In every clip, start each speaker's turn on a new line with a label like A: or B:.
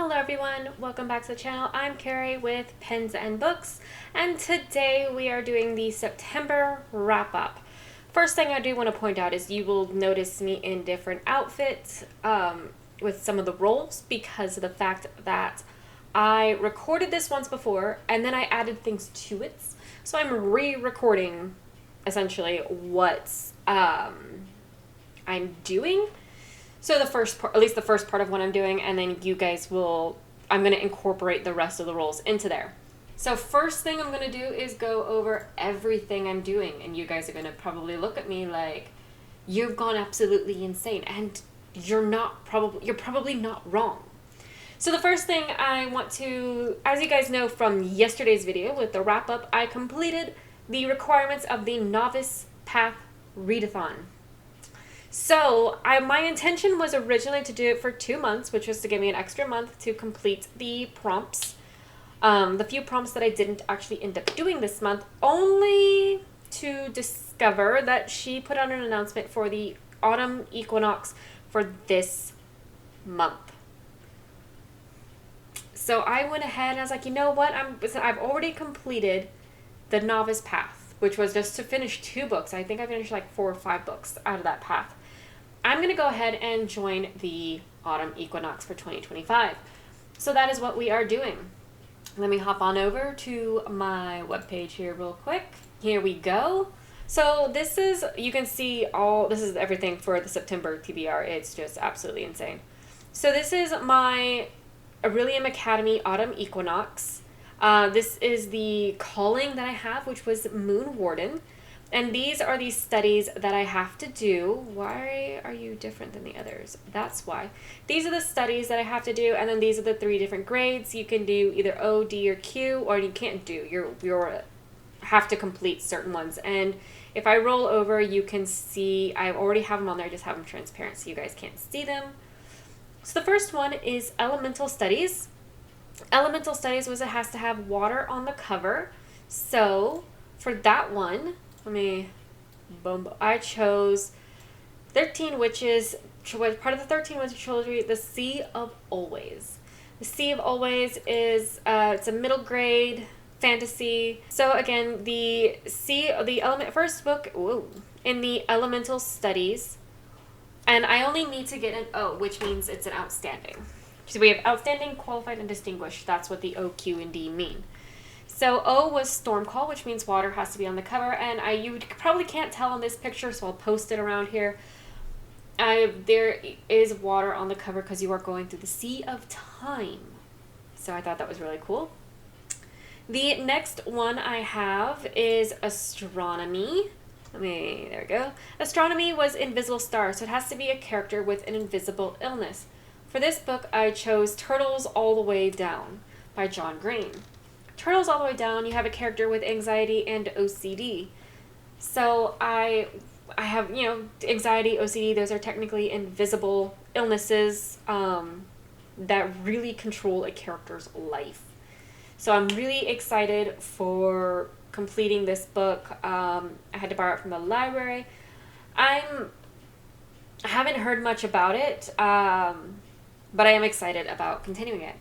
A: Hello everyone, welcome back to the channel. I'm Carrie with Pens and Books, and today we are doing the September wrap-up. First thing I do want to point out is you will notice me in different outfits with some of the roles because of the fact that I recorded this once before and then I added things to it. So I'm re-recording essentially what I'm doing. So the first part, at least the first part of what I'm doing, and then you guys will, I'm going to incorporate the rest of the roles into there. So first thing I'm going to do is go over everything I'm doing, and you guys are going to probably look at me like, you've gone absolutely insane, and you're probably not wrong. So the first thing I want to, as you guys know from yesterday's video with the wrap up, I completed the requirements of the Novice Path Readathon. So my intention was originally to do it for 2 months, which was to give me an extra month to complete the prompts. The few prompts that I didn't actually end up doing this month, only to discover that she put out an announcement for the autumn equinox for this month. So I went ahead and I was like, you know what? I've already completed the Novice Path, which was just to finish 2 books. I think I finished like 4 or 5 books out of that path. I'm going to go ahead and join the autumn equinox for 2025. So that is what we are doing. Let me hop on over to my webpage here real quick. Here we go. So this is, you can see this is everything for the September TBR. It's just absolutely insane. So this is my Aurelium Academy autumn equinox. This is the calling that I have, which was Moon Warden. And these are the studies that I have to do. Why are you different than the others? That's why. These are the studies that I have to do, and then these are the 3 different grades. You can do either O, D, or Q, or you can't do. You have to complete certain ones. And if I roll over, you can see I already have them on there. I just have them transparent so you guys can't see them. So the first one is Elemental Studies. Elemental Studies was it has to have water on the cover. So for that one, I chose 13 Witches, part of the 13 Witches trilogy, The Sea of Always. The Sea of Always is, it's a middle grade fantasy. So again, first book, in the Elemental Studies, and I only need to get an O, which means it's an outstanding. So we have outstanding, qualified, and distinguished. That's what the O, Q, and D mean. So O was Storm Call, which means water has to be on the cover, and you probably can't tell on this picture, so I'll post it around here. There is water on the cover because you are going through the Sea of Time. So I thought that was really cool. The next one I have is Astronomy. There we go. Astronomy was Invisible Star, so it has to be a character with an invisible illness. For this book, I chose Turtles All the Way Down by John Green. Turtles All the Way Down, you have a character with anxiety and OCD. So I have, anxiety, OCD, those are technically invisible illnesses that really control a character's life. So I'm really excited for completing this book. I had to borrow it from the library. I haven't heard much about it, but I am excited about continuing it.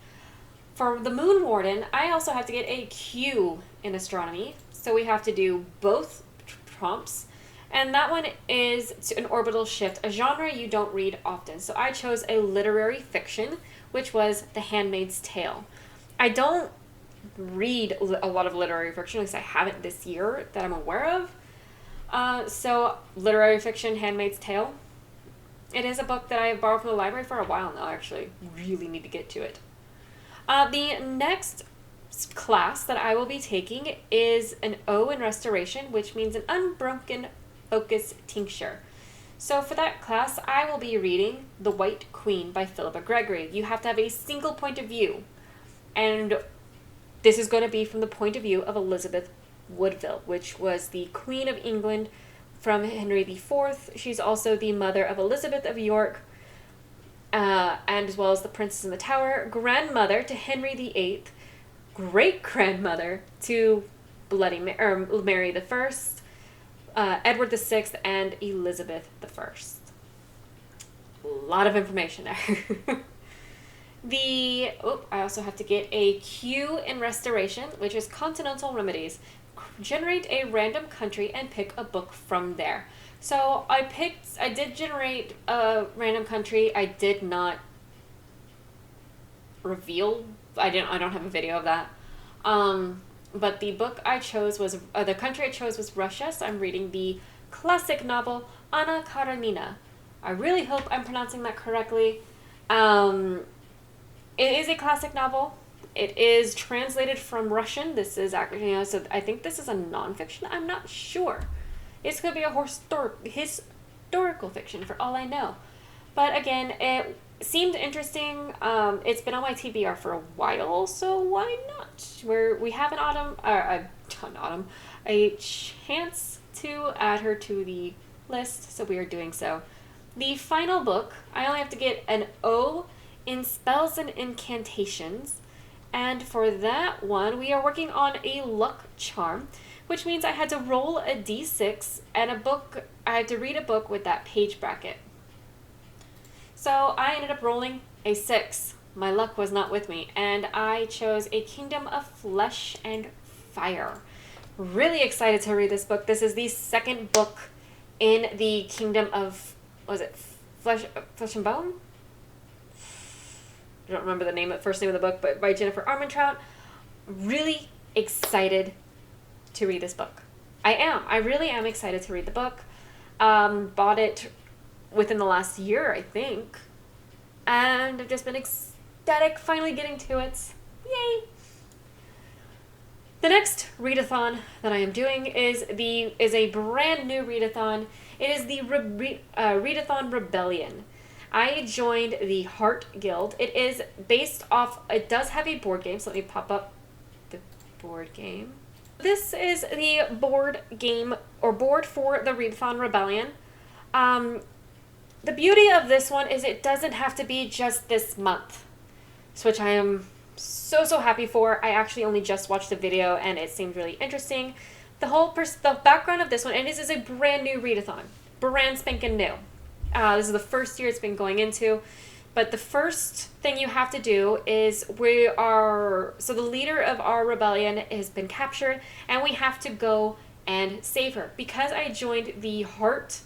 A: For the Moon Warden, I also have to get a Q in astronomy, so we have to do both prompts, and that one is an orbital shift, a genre you don't read often. So I chose a literary fiction, which was The Handmaid's Tale. I don't read a lot of literary fiction, at least I haven't this year that I'm aware of. So literary fiction, Handmaid's Tale. It is a book that I have borrowed from the library for a while now, actually. Really need to get to it. The next class that I will be taking is an O in Restoration, which means an Unbroken Focus Tincture. So for that class, I will be reading The White Queen by Philippa Gregory. You have to have a single point of view, and this is going to be from the point of view of Elizabeth Woodville, which was the Queen of England from Henry IV. She's also the mother of Elizabeth of York, and as well as the Princess in the Tower, grandmother to Henry VIII, great-grandmother to Mary I, Edward VI, and Elizabeth I. A lot of information there. I also have to get a Q in restoration, which is continental remedies. Generate a random country and pick a book from there. So I did generate a random country. I did not reveal, I don't have a video of that. But the book I chose was, the country I chose was Russia, so I'm reading the classic novel Anna Karenina. I really hope I'm pronouncing that correctly. It is a classic novel. It is translated from Russian. This is actually, so I think this is a nonfiction. I'm not sure. This could be a historical fiction for all I know. But again, it seemed interesting. It's been on my TBR for a while, so why not? We have a chance to add her to the list, so we are doing so. The final book, I only have to get an O in spells and incantations, and for that one, we are working on a luck charm, which means I had to roll a d6 and I had to read a book with that page bracket. So I ended up rolling a 6. My luck was not with me, and I chose A Kingdom of Flesh and Fire. Really excited to read this book. This is the second book in the Kingdom of, Flesh and Bone? I don't remember the first name of the book, but by Jennifer Armentrout. Really excited to read this book. I really am excited to read the book. Bought it within the last year, I think. And I've just been ecstatic finally getting to it. Yay! The next readathon that I am doing is a brand new readathon. It is the Readathon Rebellion. I joined the Heart Guild. It does have a board game, so let me pop up the board game. This is the board game, or board for the Readathon Rebellion. The beauty of this one is it doesn't have to be just this month, which I am so happy for. I actually only just watched the video and it seemed really interesting. The background of this one, and this is a brand new readathon, brand spanking new. This is the first year it's been going into, but the first thing you have to do is so the leader of our rebellion has been captured, and we have to go and save her. Because I joined the Heart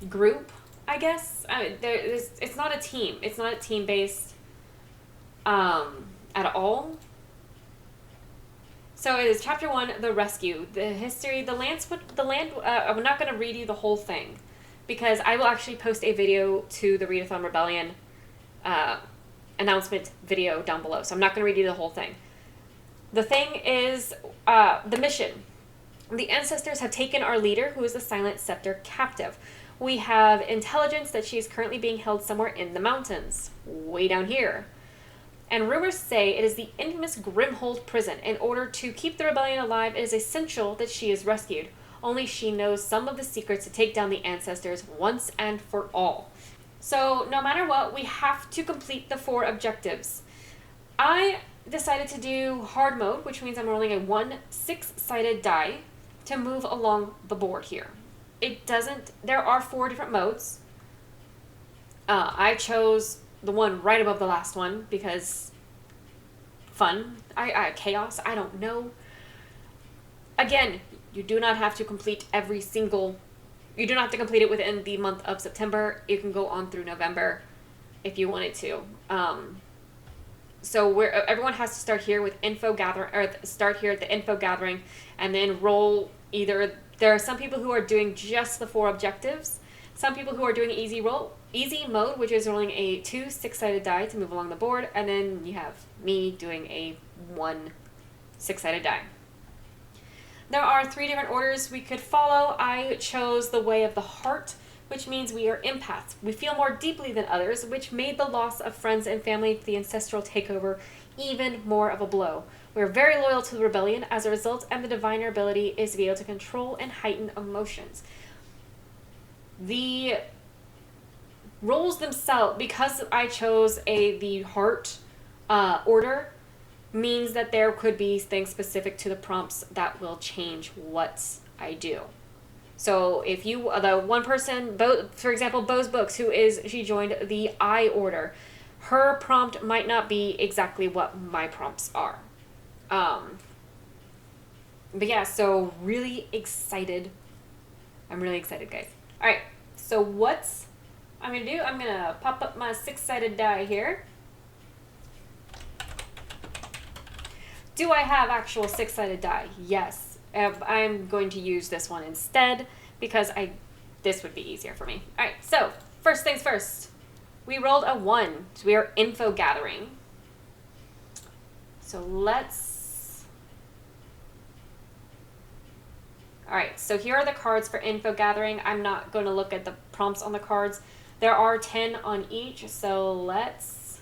A: group, I guess. It's not a team. It's not a team-based at all. So it is chapter 1, the rescue, the history, the land. I'm not going to read you the whole thing because I will actually post a video to the Readathon Rebellion announcement video down below. So I'm not going to read you the whole thing. The thing is the mission. The ancestors have taken our leader, who is the Silent Scepter, captive. We have intelligence that she is currently being held somewhere in the mountains, way down here. And rumors say it is the infamous Grimhold prison. In order to keep the rebellion alive, it is essential that she is rescued. Only she knows some of the secrets to take down the ancestors once and for all. So no matter what, we have to complete the 4 objectives. I decided to do hard mode, which means I'm rolling a 6-sided die to move along the board here. There are 4 different modes. I chose the one right above the last one because fun. Chaos, I don't know. Again, you do not have to complete you do not have to complete it within the month of September. You can go on through November if you wanted to. So everyone has to start here with info gathering, or start here at the info gathering, and then roll either. There are some people who are doing just the 4 objectives. Some people who are doing easy mode, which is rolling a 2 6-sided die to move along the board, and then you have me doing a 1 6-sided die. There are 3 different orders we could follow. I chose the way of the heart, which means we are empaths. We feel more deeply than others, which made the loss of friends and family to the ancestral takeover even more of a blow. We are very loyal to the rebellion as a result, and the diviner ability is to be able to control and heighten emotions. The roles themselves, because I chose the heart order, means that there could be things specific to the prompts that will change what I do. So if you, the one person, for example, Bo's Books, she joined the I Order, her prompt might not be exactly what my prompts are. But yeah, so really excited. I'm really excited, guys. All right, so what's I'm going to do, I'm going to pop up my six-sided die here. Do I have actual six-sided die? Yes. I'm going to use this one instead because this would be easier for me. All right, so first things first. We rolled a 1. So we are info gathering. So let's... All right, so here are the cards for info gathering. I'm not going to look at the prompts on the cards. There are 10 on each, so let's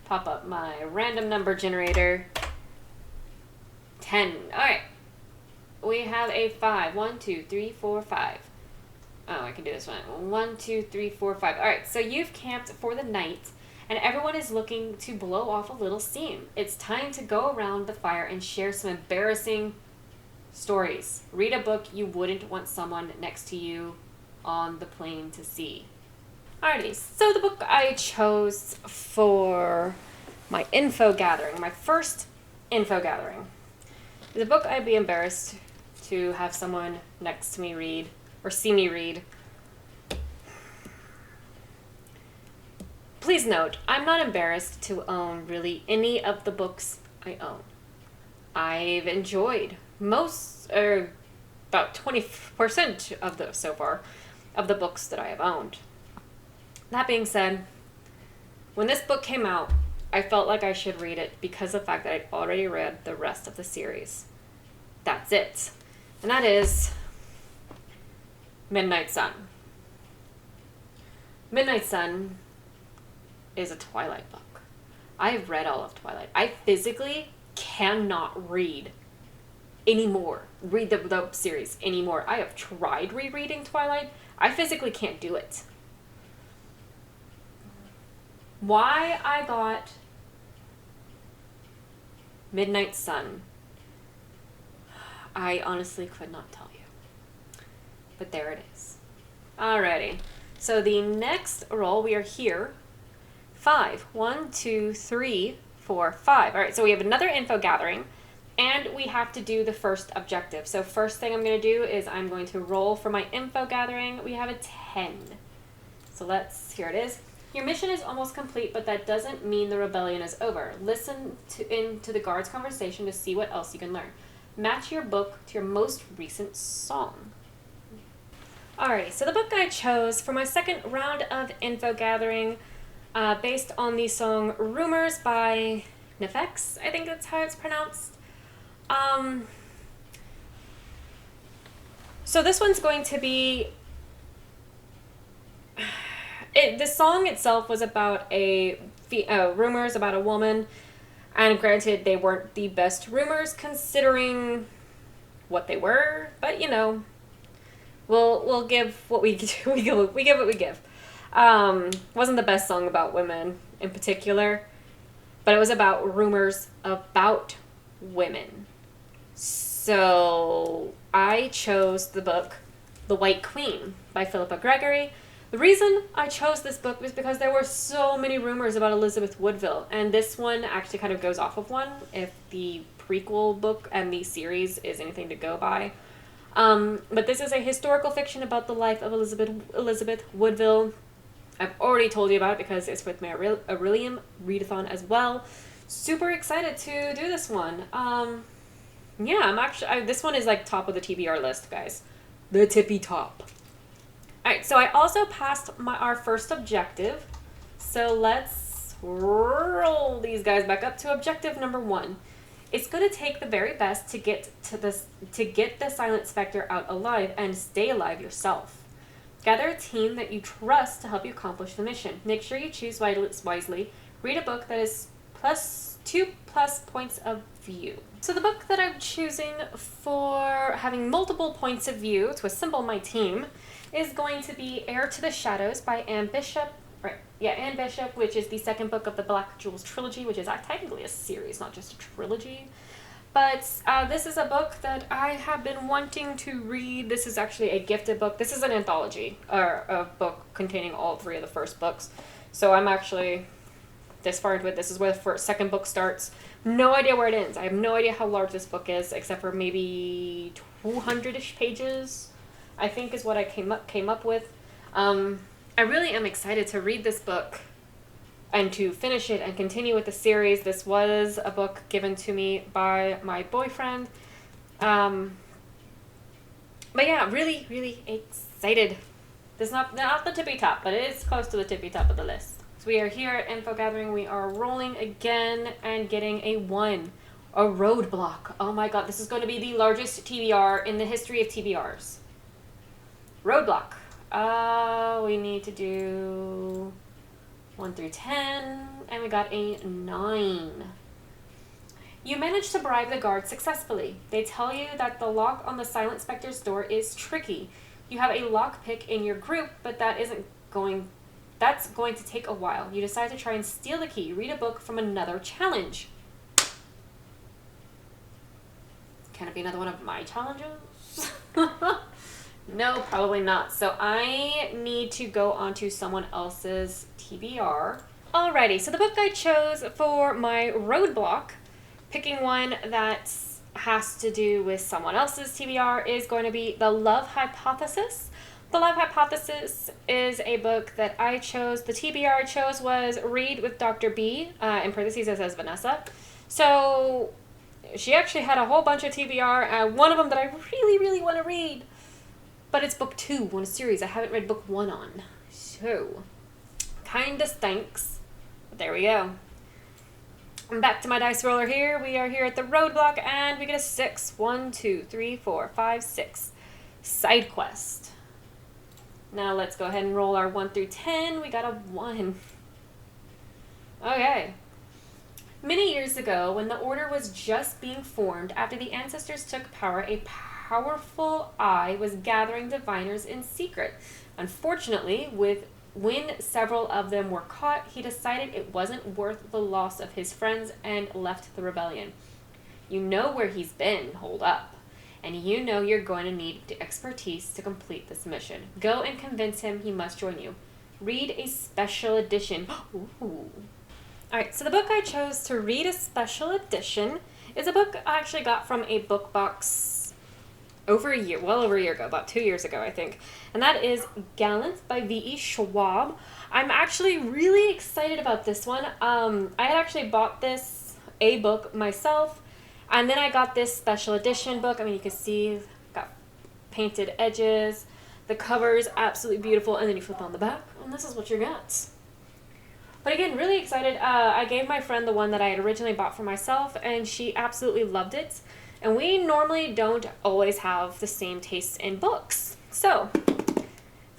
A: pop up my random number generator. 10. All right. We have a 5. 1, 2, 3, 4, 5. Oh, I can do this one. 1, 2, 3, 4, 5. All right, so you've camped for the night, and everyone is looking to blow off a little steam. It's time to go around the fire and share some embarrassing stories. Read a book you wouldn't want someone next to you on the plane to see. Alrighty, so the book I chose for my info gathering, my first info gathering, is a book I'd be embarrassed to have someone next to me read or see me read. Please note, I'm not embarrassed to own really any of the books I own. I've enjoyed about 20% of those so far, of the books that I have owned. That being said, when this book came out, I felt like I should read it because of the fact that I'd already read the rest of the series. That's it. And that is Midnight Sun. Midnight Sun is a Twilight book. I've read all of Twilight. I physically cannot read the series anymore. I have tried rereading Twilight. I physically can't do it. Why I got Midnight Sun, I honestly could not tell you. But there it is. Alrighty. So the next roll, we are here. 5. 1, 2, 3, 4, 5. Alright, so we have another info gathering. And we have to do the first objective. So first thing I'm going to do is I'm going to roll for my info gathering. We have a 10. So here it is. Your mission is almost complete, but that doesn't mean the rebellion is over. Listen into the guard's conversation to see what else you can learn. Match your book to your most recent song. Alrighty, so the book I chose for my second round of info gathering, based on the song Rumors by Nefex, I think that's how it's pronounced. So this one's going to be... the song itself was about rumors about a woman, and granted, they weren't the best rumors considering what they were, but you know, we'll give what we give what we give. Wasn't the best song about women in particular, but it was about rumors about women. So I chose the book The White Queen by Philippa Gregory. The reason I chose this book was because there were so many rumors about Elizabeth Woodville, and this one actually kind of goes off of one, if the prequel book and the series is anything to go by. But this is a historical fiction about the life of Elizabeth Woodville. I've already told you about it because it's with my Aurelium readathon as well. Super excited to do this one. Yeah, I'm actually... this one is like top of the TBR list, guys. The tippy top. Alright, so I also passed our first objective. So let's roll these guys back up to objective number 1. It's going to take the very best to get the Silent Spectre out alive and stay alive yourself. Gather a team that you trust to help you accomplish the mission. Make sure you choose wisely. Read a book that is +2 points of view. So the book that I'm choosing for having multiple points of view to assemble my team is going to be Heir to the Shadows by Anne Bishop. Anne Bishop, which is the second book of the Black Jewels trilogy, which is technically a series, not just a trilogy. But this is a book that I have been wanting to read. This is actually a gifted book. This is an anthology, or a book containing all three of the first books. So I'm actually this far into it. This is where the second book starts. No idea where it ends. I have no idea how large this book is, except for maybe 200-ish pages, I think is what I came up with. I really am excited to read this book and to finish it and continue with the series. This was a book given to me by my boyfriend. But yeah, really, really excited. This is not the tippy top, but it is close to the tippy top of the list. So we are here at Info Gathering. We are rolling again and getting a 1. A roadblock. Oh my god, this is going to be the largest TBR in the history of TBRs. Roadblock. We need to do 1 through 10, and we got a 9. You managed to bribe the guards successfully. They tell you that the lock on the Silent Spectre's door is tricky. You have a lockpick in your group, but that's going to take a while. You decide to try and steal the key. Read a book from another challenge. Can it be another one of my challenges? No, probably not. So I need to go on to someone else's TBR. Alrighty, so the book I chose for my roadblock, picking one that has to do with someone else's TBR, is going to be The Love Hypothesis. The Love Hypothesis is a book that I chose. The TBR I chose was Read with Dr. B, in parentheses it says Vanessa. So she actually had a whole bunch of TBR, one of them that I really, really want to read. But it's book 2 on a series I haven't read book 1 on. So, kinda stinks. But there we go. I'm back to my dice roller here. We are here at the roadblock, and we get a 6. 1, 2, 3, 4, 5, 6. Side quest. Now let's go ahead and roll our 1 through 10. We got a 1. Okay. Many years ago, when the Order was just being formed, after the ancestors took power, a powerful eye was gathering diviners in secret. Unfortunately, when several of them were caught, he decided it wasn't worth the loss of his friends and left the rebellion. You know where he's been holed up, and you know you're going to need the expertise to complete this mission. Go and convince him he must join you. Read a special edition. Ooh. Alright, so the book I chose to read a special edition is a book I actually got from a book box over a year ago, about 2 years ago, I think. And that is Gallant by V.E. Schwab. I'm actually really excited about this one. I had actually bought this book myself, and then I got this special edition book. I mean, you can see got painted edges. The cover is absolutely beautiful, and then you flip on the back, and this is what you got. But again, really excited. I gave my friend the one that I had originally bought for myself, and she absolutely loved it. And we normally don't always have the same tastes in books. So,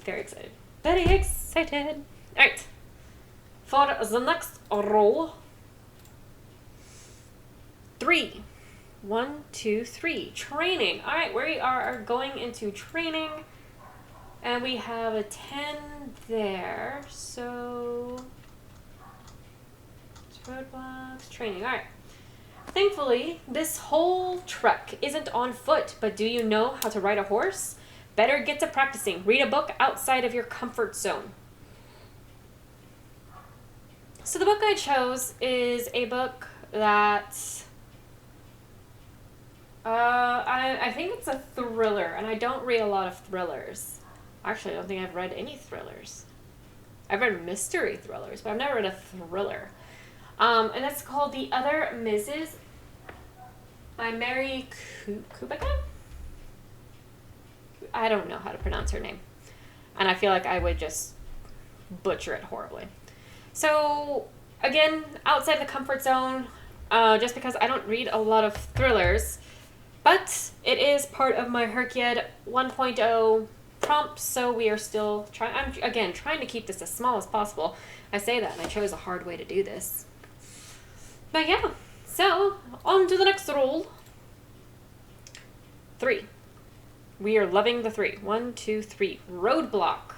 A: very excited. Very excited. Alright. For the next roll. 3. 1, 2, 3. Training. Alright, we are going into training. And we have a 10 there. So, roadblocks, training. Alright. Thankfully, this whole trek isn't on foot, but do you know how to ride a horse? Better get to practicing. Read a book outside of your comfort zone. So the book I chose is a book that I think it's a thriller, and I don't read a lot of thrillers. Actually, I don't think I've read any thrillers. I've read mystery thrillers, but I've never read a thriller. And it's called The Other Mrs. by Mary Kubica? I don't know how to pronounce her name. And I feel like I would just butcher it horribly. So, again, outside the comfort zone, just because I don't read a lot of thrillers, but it is part of my Herkiad 1.0 prompt, so we are still trying. I'm, again, trying to keep this as small as possible. I say that, and I chose a hard way to do this. But yeah, so on to the next roll. 3. We are loving the 3. 1, 2, 3. Roadblock.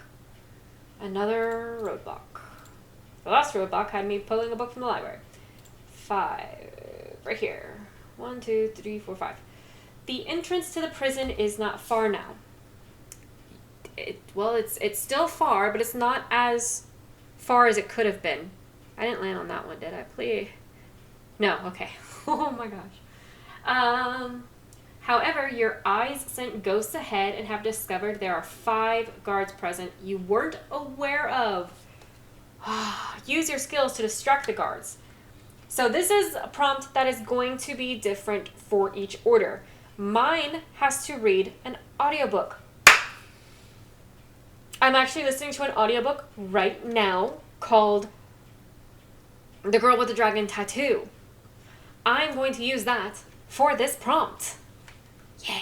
A: Another roadblock. The last roadblock had me pulling a book from the library. 5. Right here. 1, 2, 3, 4, 5. The entrance to the prison is not far now. It's still far, but it's not as far as it could have been. I didn't land on that one, did I? Please. No, okay. Oh my gosh. However, your eyes sent ghosts ahead and have discovered there are 5 guards present you weren't aware of. Use your skills to distract the guards. So this is a prompt that is going to be different for each order. Mine has to read an audiobook. I'm actually listening to an audiobook right now called The Girl with the Dragon Tattoo. I'm going to use that for this prompt. Yeah.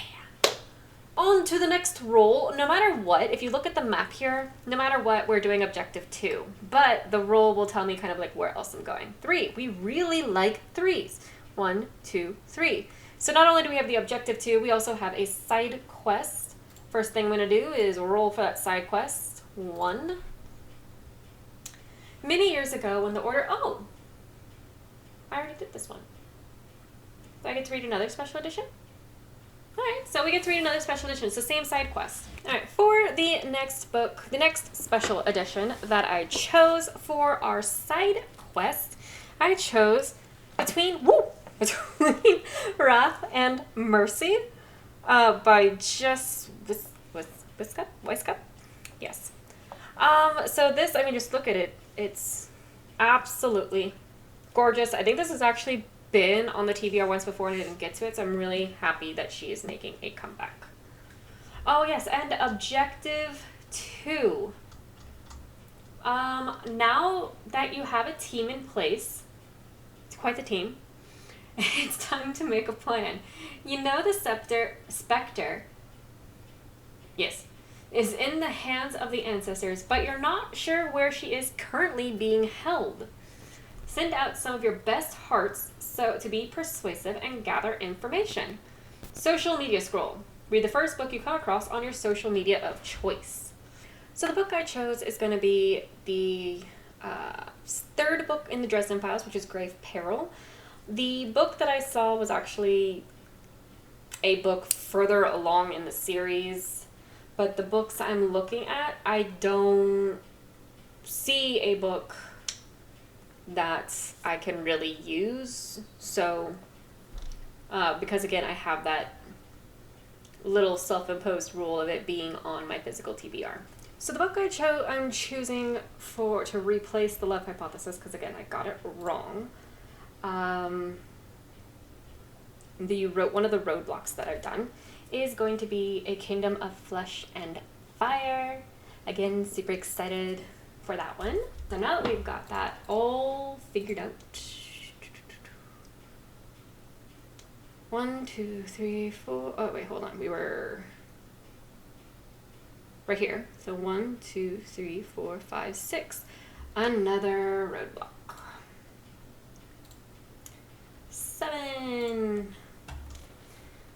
A: On to the next roll. No matter what, if you look at the map here, no matter what, we're doing objective 2. But the roll will tell me kind of like where else I'm going. 3. We really like 3s. 1, 2, 3. So not only do we have the objective 2, we also have a side quest. First thing I'm going to do is roll for that side quest. 1. Many years ago when the order... Oh! I already did this one. Do I get to read another special edition? Alright, so we get to read another special edition. It's the same side quest. Alright, for the next book, the next special edition that I chose for our side quest, I chose between Wrath and Mercy by just Weiskup? Yes. So this, I mean, just look at it. It's absolutely gorgeous. I think this has actually been on the TBR once before and I didn't get to it, so I'm really happy that she is making a comeback. Oh yes, and objective 2. Now that you have a team in place, it's quite the team, it's time to make a plan. You know the specter, yes, is in the hands of the ancestors, but you're not sure where she is currently being held. Send out some of your best hearts to be persuasive and gather information. Social media scroll. Read the first book you come across on your social media of choice. So the book I chose is going to be the 3rd book in the Dresden Files, which is Grave Peril. The book that I saw was actually a book further along in the series, but the books I'm looking at, I don't see a book that I can really use. So, because again, I have that little self-imposed rule of it being on my physical TBR. So the book I'm choosing to replace The Love Hypothesis, because again, I got it wrong. One of the roadblocks that I've done is going to be A Kingdom of Flesh and Fire. Again, super excited for that one. So now that we've got that all figured out, 1, 2, 3, 4. Oh wait, hold on. We were right here. So 1, 2, 3, 4, 5, 6. Another roadblock. 7.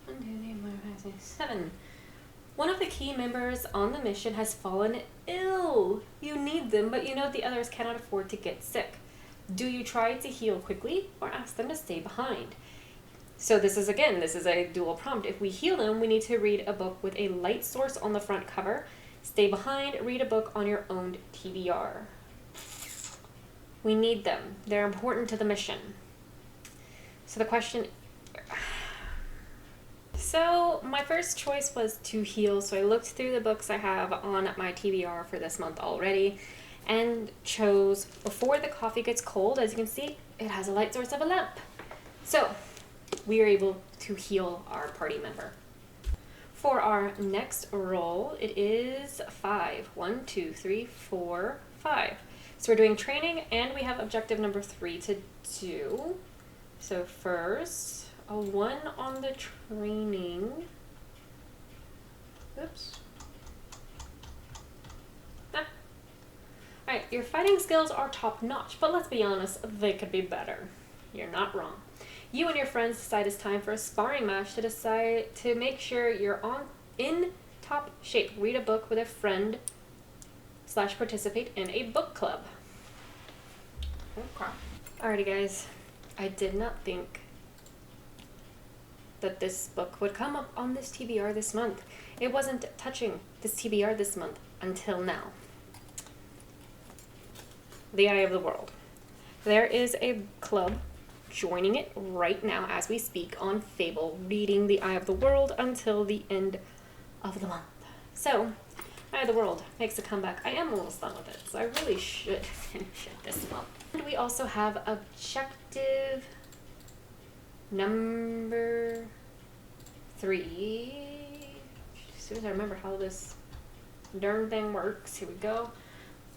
A: 1, 2, 3, 4, 5, 6, 7. One of the key members on the mission has fallen ill. You need them, but you know the others cannot afford to get sick. Do you try to heal quickly or ask them to stay behind? So this is a dual prompt. If we heal them, we need to read a book with a light source on the front cover. Stay behind, read a book on your own TBR. We need them. They're important to the mission. So the question... So my first choice was to heal, so I looked through the books I have on my TBR for this month already and chose Before the Coffee Gets Cold. As you can see, it has a light source of a lamp. So we are able to heal our party member. For our next roll, it is 5. 1, 2, 3, 4, 5. So we're doing training and we have objective number 3 to do. So first... a 1 on the training. Oops. Alright, your fighting skills are top notch, but let's be honest, they could be better. You're not wrong. You and your friends decide it's time for a sparring match to make sure you're in top shape. Read a book with a friend / participate in a book club. Okay. Alrighty guys, I did not think that this book would come up on this TBR this month. It wasn't touching this TBR this month until now. The Eye of the World. There is a club joining it right now as we speak on Fable, reading The Eye of the World until the end of the month. So, Eye of the World makes a comeback. I am almost done with it, so I really should finish it this month. And we also have objective number 3. As soon as I remember how this darn thing works, here we go.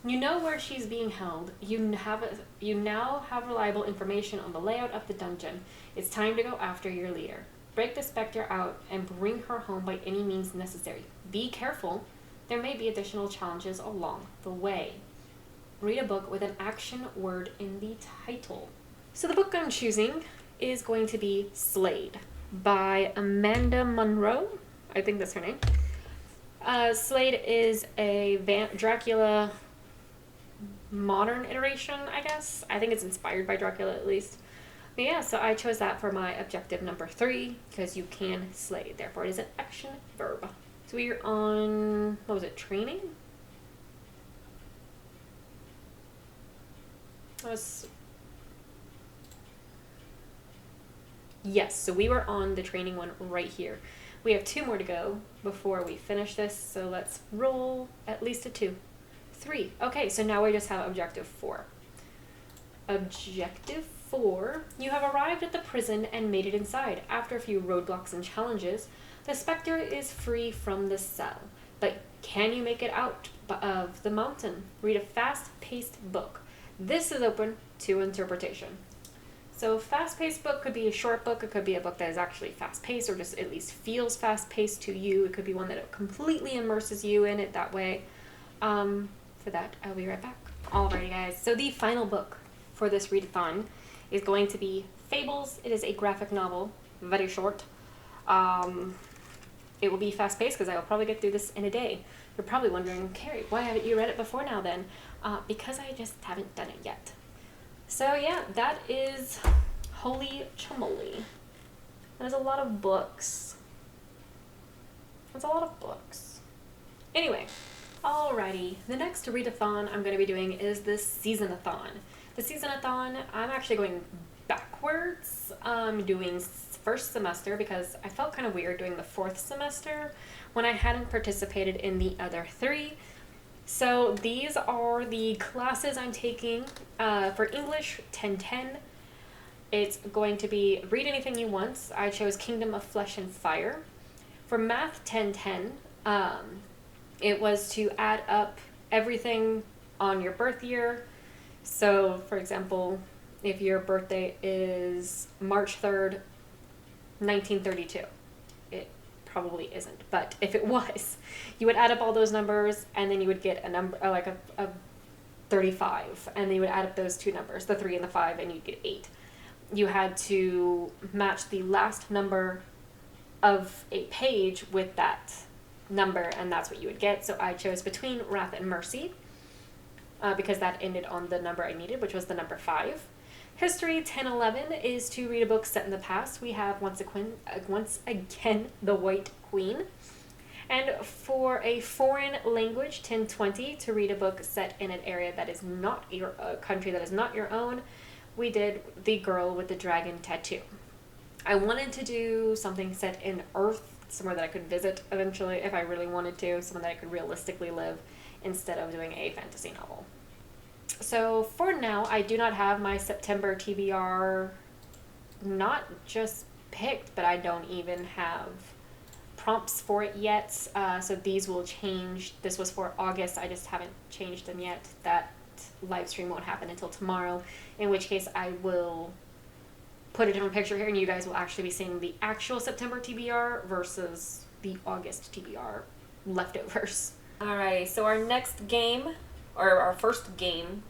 A: You know where she's being held. You now have reliable information on the layout of the dungeon. It's time to go after your leader. Break the specter out and bring her home by any means necessary. Be careful. There may be additional challenges along the way. Read a book with an action word in the title. So the book I'm choosing is going to be Slade by Amanda Munro. I think that's her name. Slade is a Dracula modern iteration, I guess. I think it's inspired by Dracula at least. But yeah, so I chose that for my objective number 3 because you can slay. Therefore, it is an action verb. So we're on, what was it, training? Yes, so we were on the training one right here. We have 2 more to go before we finish this, so let's roll at least a 2. 3. Okay, so now we just have objective 4. Objective 4. You have arrived at the prison and made it inside. After a few roadblocks and challenges, the specter is free from the cell. But can you make it out of the mountain? Read a fast-paced book. This is open to interpretation. So fast-paced book could be a short book. It could be a book that is actually fast-paced or just at least feels fast-paced to you. It could be one that completely immerses you in it that way. For that, I'll be right back. Alrighty, guys. So the final book for this readathon is going to be Fables. It is a graphic novel, very short. It will be fast-paced because I will probably get through this in a day. You're probably wondering, Carrie, why haven't you read it before now then? Because I just haven't done it yet. So yeah, that is Holy Chamoly. There's a lot of books. That's a lot of books. Anyway. Alrighty, the next readathon I'm going to be doing is the seasonathon. The seasonathon, I'm actually going backwards. I'm doing first semester because I felt kind of weird doing the 4th semester when I hadn't participated in the other 3. So these are the classes I'm taking. For English, 1010. It's going to be Read Anything You Want. I chose Kingdom of Flesh and Fire. For Math, 1010. It was to add up everything on your birth year. So, for example, if your birthday is March 3rd, 1932, it probably isn't. But if it was, you would add up all those numbers, and then you would get a number, like a 35. And then you would add up those 2 numbers, the 3 and the 5, and you'd get 8. You had to match the last number of a page with that number, and that's what you would get. So I chose Between Wrath and Mercy because that ended on the number I needed, which was the number 5. History 1011 is to read a book set in the past. We have once again The White Queen. And for a foreign language, 1020, to read a book set in an area that is not your country that is not your own, we did The Girl with the Dragon Tattoo. I wanted to do something set in Earth, somewhere that I could visit eventually if I really wanted to, somewhere that I could realistically live instead of doing a fantasy novel. So for now, I do not have my September TBR not just picked, but I don't even have prompts for it yet. So these will change. This was for August. I just haven't changed them yet. That live stream won't happen until tomorrow, in which case I will put a different picture here, and you guys will actually be seeing the actual September TBR versus the August TBR leftovers. Alright, so our next game, or our first game,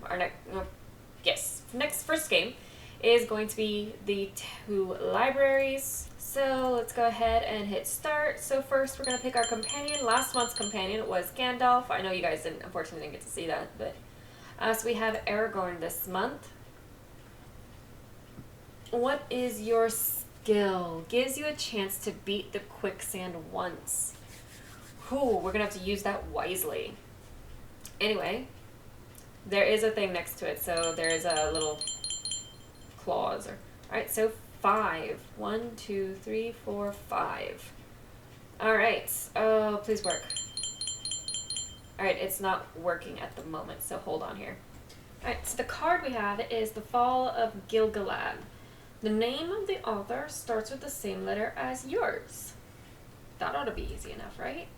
A: first game is going to be the 2 libraries. So let's go ahead and hit start. So first we're going to pick our companion. Last month's companion was Gandalf. I know you guys unfortunately didn't get to see that, but so we have Aragorn this month. What is your skill. Gives you a chance to beat the quicksand once. Whew, we're gonna have to use that wisely. Anyway, there is a thing next to it, so there is a little clause. Alright, so 5. 1, 2, 3, 4, 5. Alright, oh, please work. Alright, it's not working at the moment, so hold on here. Alright, so the card we have is The Fall of Gil-galad. The name of the author starts with the same letter as yours. That ought to be easy enough, right?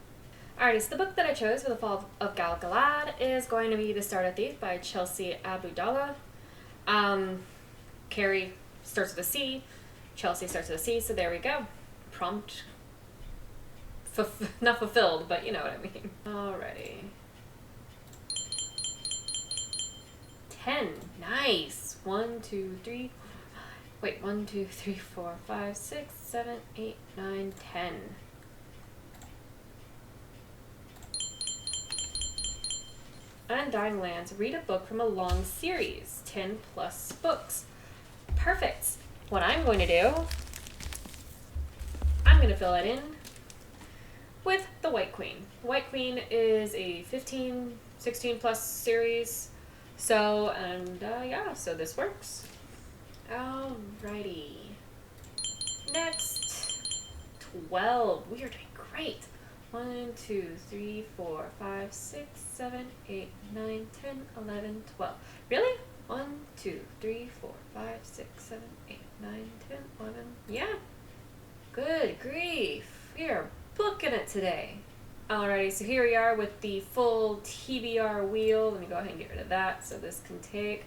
A: Alrighty, so the book that I chose for The Fall of Gil-galad is going to be The Starter Thief by Chelsea Abudallah. Carrie starts with a C, Chelsea starts with a C, so there we go. Prompt, not fulfilled, but you know what I mean. Alrighty. 10, nice. 1, 2, 3, wait, 1, 2, 3, 4, 5, 6, 7, 8, 9, 10. Undying Lands, read a book from a long series, 10 plus books. Perfect. What I'm going to do, I'm going to fill it in with The White Queen. The White Queen is a 15, 16 plus series. So, and yeah, so this works. Alrighty. Next, 12. We are doing great. 1, 2, 3, 4, 5, 6, 7, 8, 9, 10, 11, 12. Really? 1, 2, 3, 4, 5, 6, 7, 8, 9, 10, 11. Yeah. Good grief. We are booking it today. Alrighty, so here we are with the full TBR wheel. Let me go ahead and get rid of that so this can take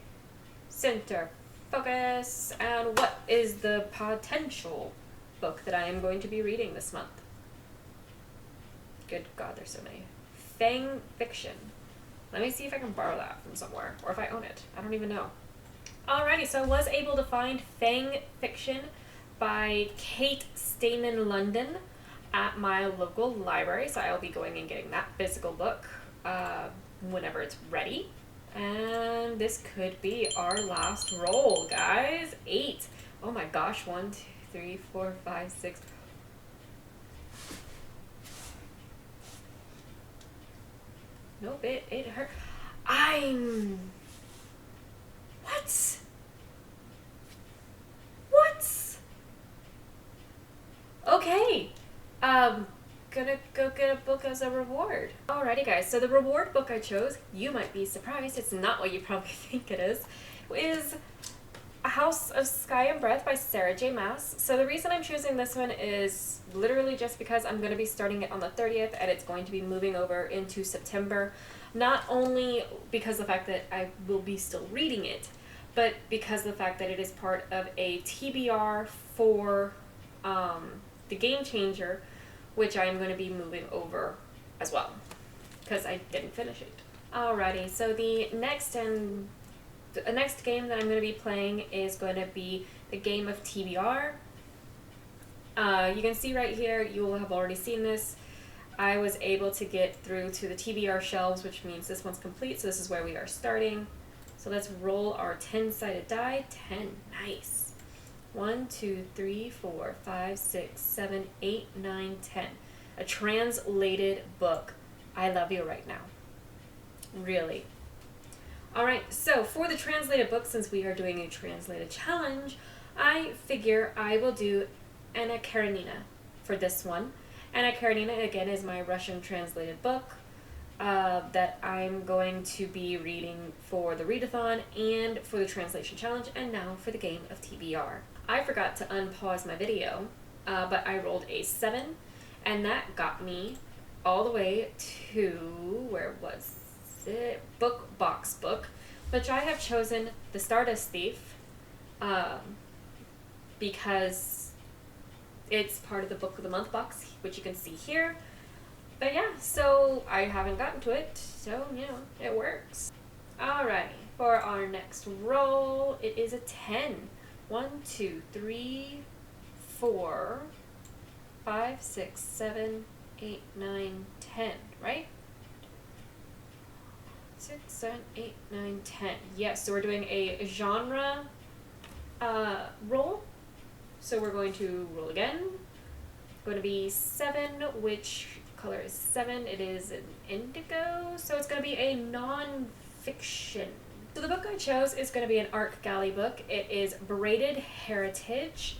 A: center focus. And what is the potential book that I am going to be reading this month? Good God, there's so many. Fang fiction. Let me see if I can borrow that from somewhere, or if I own it. I don't even know. Alrighty, so I was able to find Fang Fiction by Kate Stayman London at my local library, so I'll be going and getting that physical book whenever it's ready. And this could be our last roll, guys. 8. Oh my gosh, 1, 2, 3, 4, 5, 6. Nope, it hurt. What? What? Okay. Gonna go get a book as a reward. Alrighty guys, so the reward book I chose, you might be surprised, it's not what you probably think it is A House of Sky and Breath by Sarah J. Maas. So the reason I'm choosing this one is literally just because I'm going to be starting it on the 30th and it's going to be moving over into September. Not only because of the fact that I will be still reading it, but because of the fact that it is part of a TBR for the Game Changer, which I am going to be moving over as well, because I didn't finish it. Alrighty, so the next game that I'm going to be playing is going to be the game of TBR. You can see right here, you will have already seen this. I was able to get through to the TBR shelves, which means this one's complete, so this is where we are starting. So let's roll our 10-sided die. 10, nice. 1, 2, 3, 4, 5, 6, 7, 8, 9, 10. A translated book. I love you right now. Really. Alright, so for the translated book, since we are doing a translated challenge, I figure I will do Anna Karenina for this one. Anna Karenina, again, is my Russian translated book that I'm going to be reading for the readathon and for the translation challenge, and now for the game of TBR. I forgot to unpause my video, but I rolled a 7, and that got me all the way to, where was it? Box book, which I have chosen The Stardust Thief, because it's part of the Book of the Month box, which you can see here. But yeah, so I haven't gotten to it, so, you know, it works. Alrighty, for our next roll, it is a 10. 1, 2, 3, 4, 5, 6, 7, 8, 9, 10, right? 6, 7, 8, 9, 10. Yes, so we're doing a genre roll. So we're going to roll again. Going to be 7. Which color is 7? It is an indigo. So it's going to be a non-fiction. So the book I chose is going to be an art galley book. It is Braided Heritage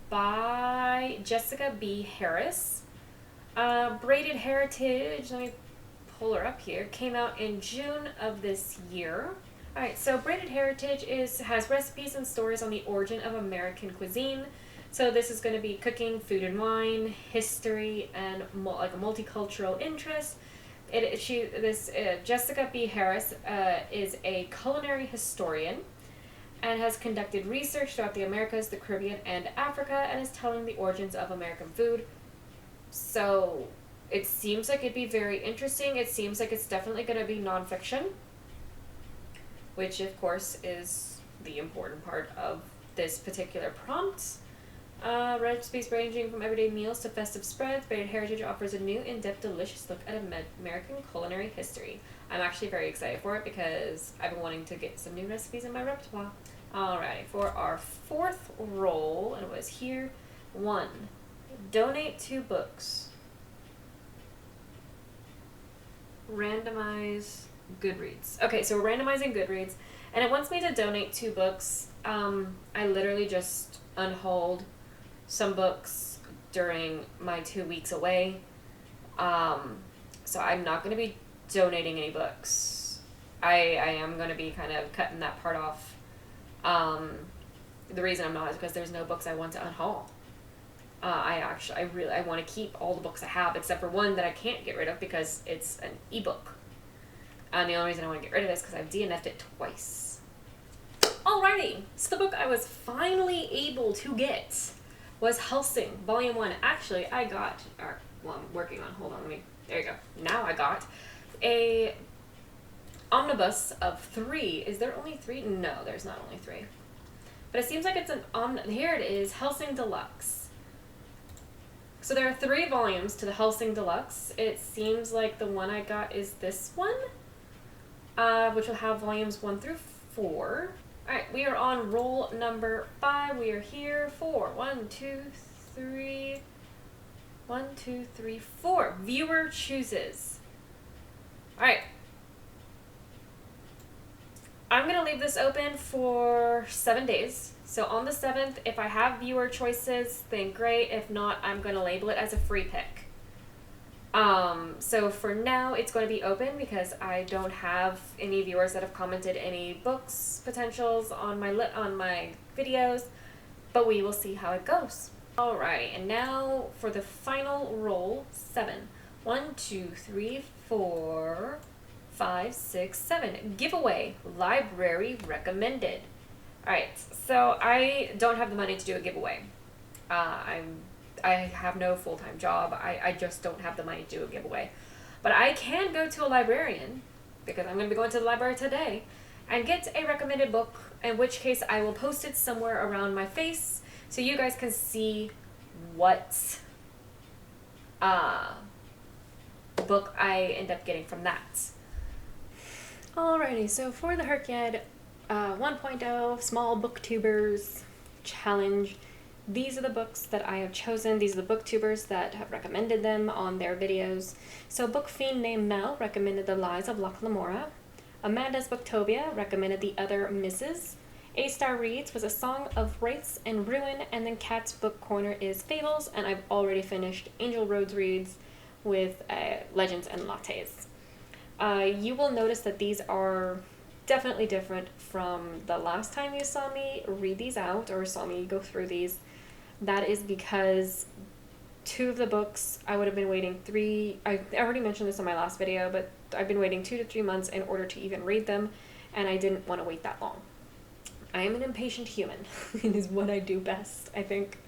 A: by Jessica B. Harris. Braided Heritage, let me pull her up here, came out in June of this year. Alright, so Braided Heritage has recipes and stories on the origin of American cuisine. So this is going to be cooking, food and wine, history, and like a multicultural interest. Jessica B. Harris is a culinary historian and has conducted research throughout the Americas, the Caribbean, and Africa, and is telling the origins of American food. So it seems like it'd be very interesting. It seems like it's definitely going to be nonfiction, which of course is the important part of this particular prompt. Recipes ranging from everyday meals to festive spreads, Braided Heritage offers a new, in-depth, delicious look at American culinary history. I'm actually very excited for it because I've been wanting to get some new recipes in my repertoire. Alright, for our 4th roll, and it was here, 1. Donate 2 books. Randomize Goodreads. Okay, so we're randomizing Goodreads, and it wants me to donate 2 books. I literally just unhauled some books during my 2 weeks away. So I'm not going to be donating any books. I am going to be kind of cutting that part off. The reason I'm not is because there's no books I want to unhaul. I want to keep all the books I have except for one that I can't get rid of because it's an ebook. And the only reason I want to get rid of it is because I've DNF'd it twice. Alrighty, so the book I was finally able to get was Hellsing, Volume 1. Actually, I got, I'm working on, hold on, there you go. Now I got a omnibus of 3. Is there only 3? No, there's not only 3. But it seems like it's here it is, Hellsing Deluxe. So there are 3 volumes to the Hellsing Deluxe. It seems like the one I got is this one, which will have volumes 1 through 4. Alright, we are on roll number 5. We are here for 1, 2, 3. 1, 2, 3, 4. Viewer chooses. Alright. I'm going to leave this open for 7 days. So on the 7th, if I have viewer choices, then great. If not, I'm going to label it as a free pick. So for now, it's going to be open because I don't have any viewers that have commented any books potentials on my videos, but we will see how it goes. Alrighty, and now for the final roll, 7. 1, 2, 3, 4, 5, 6, 7. Giveaway, library recommended. Alright, so I don't have the money to do a giveaway. I have no full-time job. I just don't have the money to do a giveaway. But I can go to a librarian, because I'm going to be going to the library today, and get a recommended book, in which case I will post it somewhere around my face so you guys can see what book I end up getting from that. Alrighty, so for the Herkyed 1.0 Small Booktubers Challenge, these are the books that I have chosen. These are the booktubers that have recommended them on their videos. So Book Fiend named Mel recommended The Lies of Locke Lamora. Amanda's Booktopia recommended The Other Misses. A-Star Reads was A Song of Wraiths and Ruin, and then Kat's Book Corner is Fables, and I've already finished Angel Rhodes Reads with Legends and Lattes. You will notice that these are definitely different from the last time you saw me read these out or saw me go through these. That is because 2 of the books I would have been waiting I already mentioned this in my last video, but I've been waiting 2 to 3 months in order to even read them, and I didn't want to wait that long. I am an impatient human. It is what I do best, I think,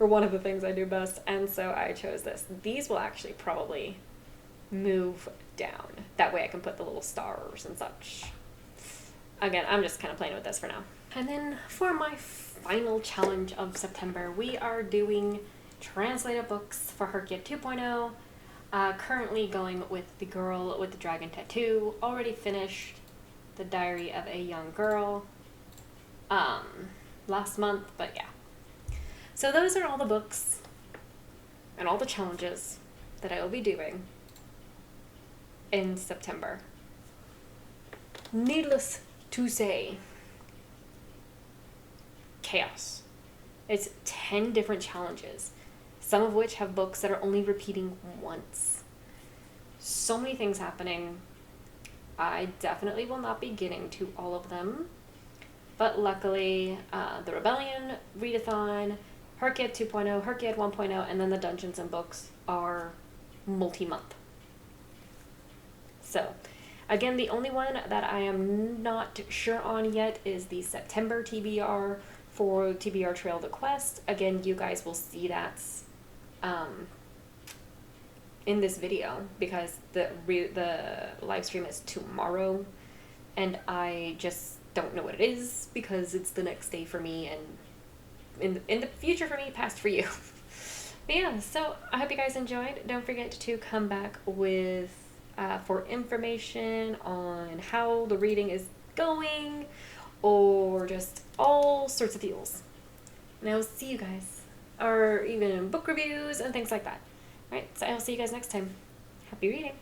A: or one of the things I do best, and so I chose this. These will actually probably move down. That way I can put the little stars and such. Again, I'm just kind of playing with this for now. And then for my final challenge of September, we are doing translated books for Herkyed 2.0. Currently going with The Girl with the Dragon Tattoo. Already finished The Diary of a Young Girl last month, but yeah. So those are all the books and all the challenges that I will be doing in September. Needless to say, chaos. It's 10 different challenges, some of which have books that are only repeating once. So many things happening. I definitely will not be getting to all of them, but luckily, the Rebellion, Readathon, Herkiad 2.0, Herkiad 1.0, and then the Dungeons and Books are multi-month. So, again, the only one that I am not sure on yet is the September TBR for TBR Trail the Quest. Again, you guys will see that in this video because the live stream is tomorrow, and I just don't know what it is because it's the next day for me and in the future for me, past for you. But yeah, so I hope you guys enjoyed. Don't forget to come back with for information on how the reading is going or just all sorts of deals. And I will see you guys, or even book reviews and things like that. Alright, so I will see you guys next time. Happy reading!